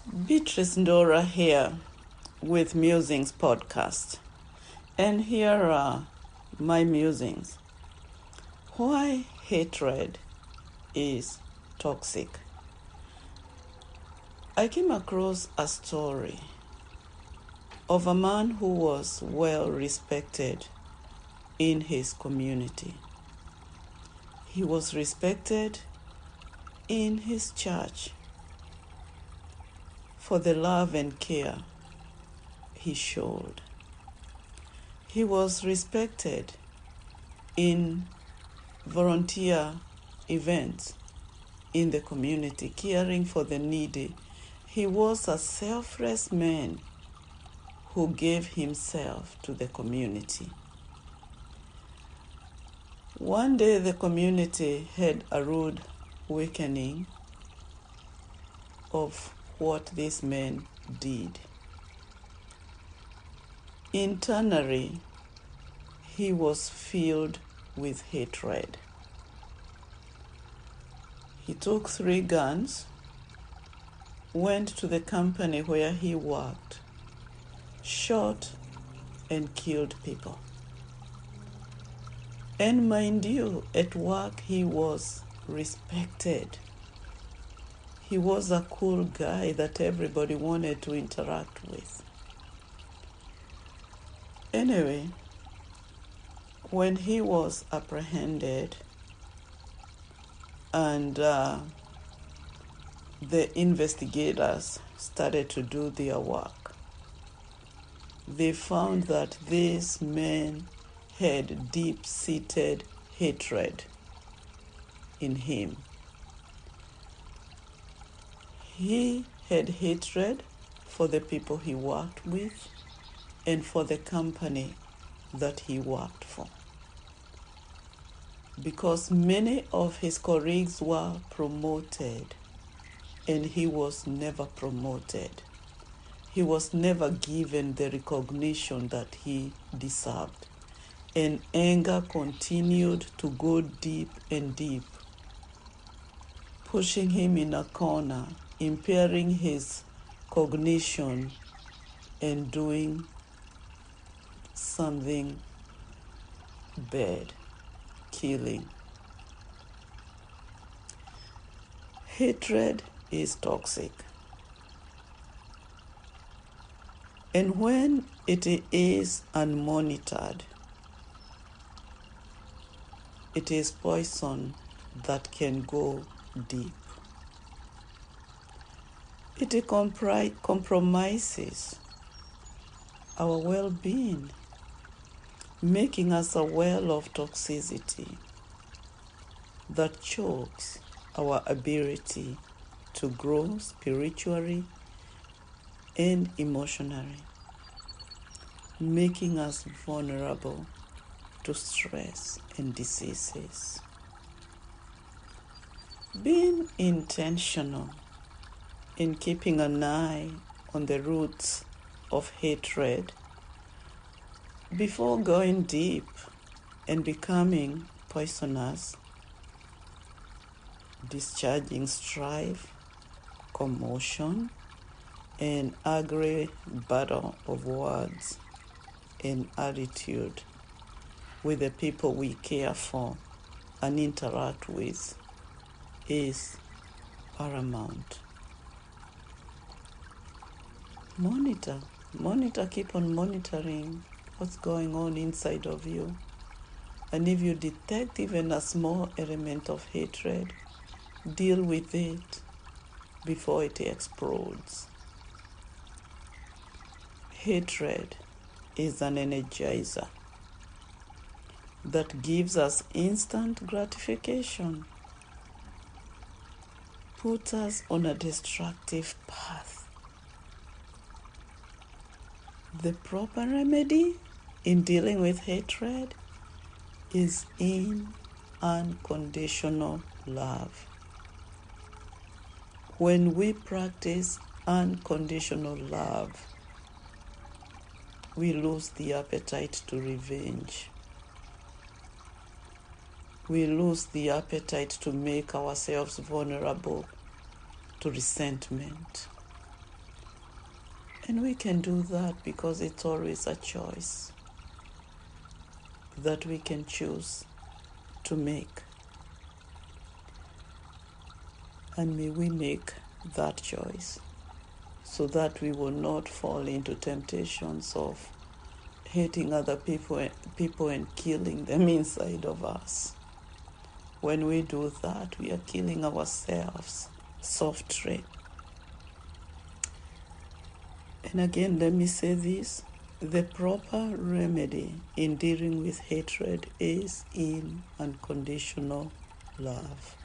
Beatrice Ndora here with Musings Podcast. And here are my musings. Why hatred is toxic. I came across a story of a man who was well respected in his community. He was respected in his church for the love and care he showed. He was respected in volunteer events in the community, caring for the needy. He was a selfless man who gave himself to the community. One day the community had a rude awakening of what this man did. Internally, he was filled with hatred. He took 3 guns, went to the company where he worked, shot and killed people. And mind you, at work he was respected. He was a cool guy that everybody wanted to interact with. Anyway, when he was apprehended and the investigators started to do their work, they found that this man had deep-seated hatred in him. He had hatred for the people he worked with and for the company that he worked for. Because many of his colleagues were promoted and he was never promoted. He was never given the recognition that he deserved. And anger continued to go deep and deep, pushing him in a corner, impairing his cognition, and doing something bad, killing. Hatred is toxic. And when it is unmonitored, it is poison that can go deep. It compromises our well-being, making us a well of toxicity that chokes our ability to grow spiritually and emotionally, making us vulnerable to stress and diseases. Being intentional in keeping an eye on the roots of hatred before going deep and becoming poisonous, discharging strife, commotion, and angry battle of words and attitude with the people we care for and interact with is paramount. Monitor, keep on monitoring what's going on inside of you. And if you detect even a small element of hatred, deal with it before it explodes. Hatred is an energizer that gives us instant gratification, puts us on a destructive path. The proper remedy in dealing with hatred is in unconditional love. When we practice unconditional love, we lose the appetite to revenge. We lose the appetite to make ourselves vulnerable to resentment. And we can do that because it's always a choice that we can choose to make. And may we make that choice so that we will not fall into temptations of hating other people and killing them inside of us. When we do that, we are killing ourselves softly. And again, let me say this. The proper remedy in dealing with hatred is in unconditional love.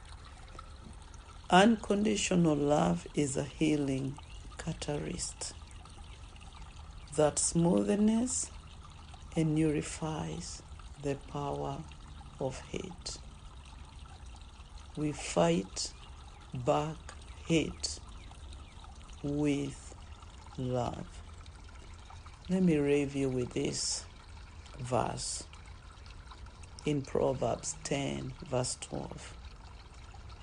Unconditional love is a healing catalyst that smoothens and nullifies the power of hate. We fight back hate with love. Let me review with this verse in Proverbs 10, verse 12.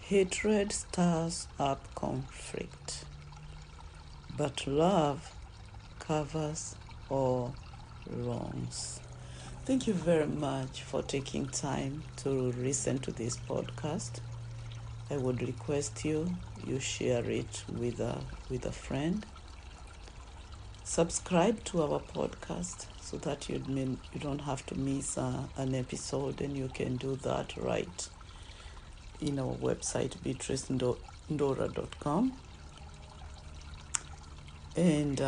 Hatred stirs up conflict, but love covers all wrongs. Thank you very much for taking time to listen to this podcast. I would request you share it with a friend. Subscribe to our podcast so that you don't have to miss an episode, and you can do that right in our website, beatricendora.com. And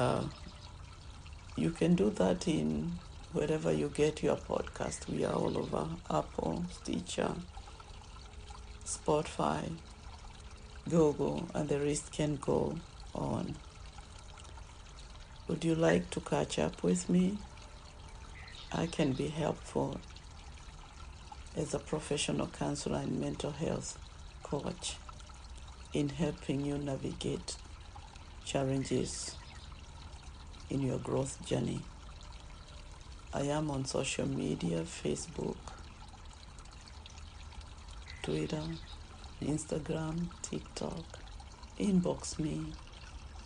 you can do that in wherever you get your podcast. We are all over Apple, Stitcher, Spotify, Google, and the list can go on. Would you like to catch up with me? I can be helpful as a professional counselor and mental health coach in helping you navigate challenges in your growth journey. I am on social media, Facebook, Twitter, Instagram, TikTok. Inbox me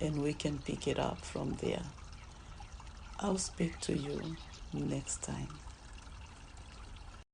and we can pick it up from there. I'll speak to you next time.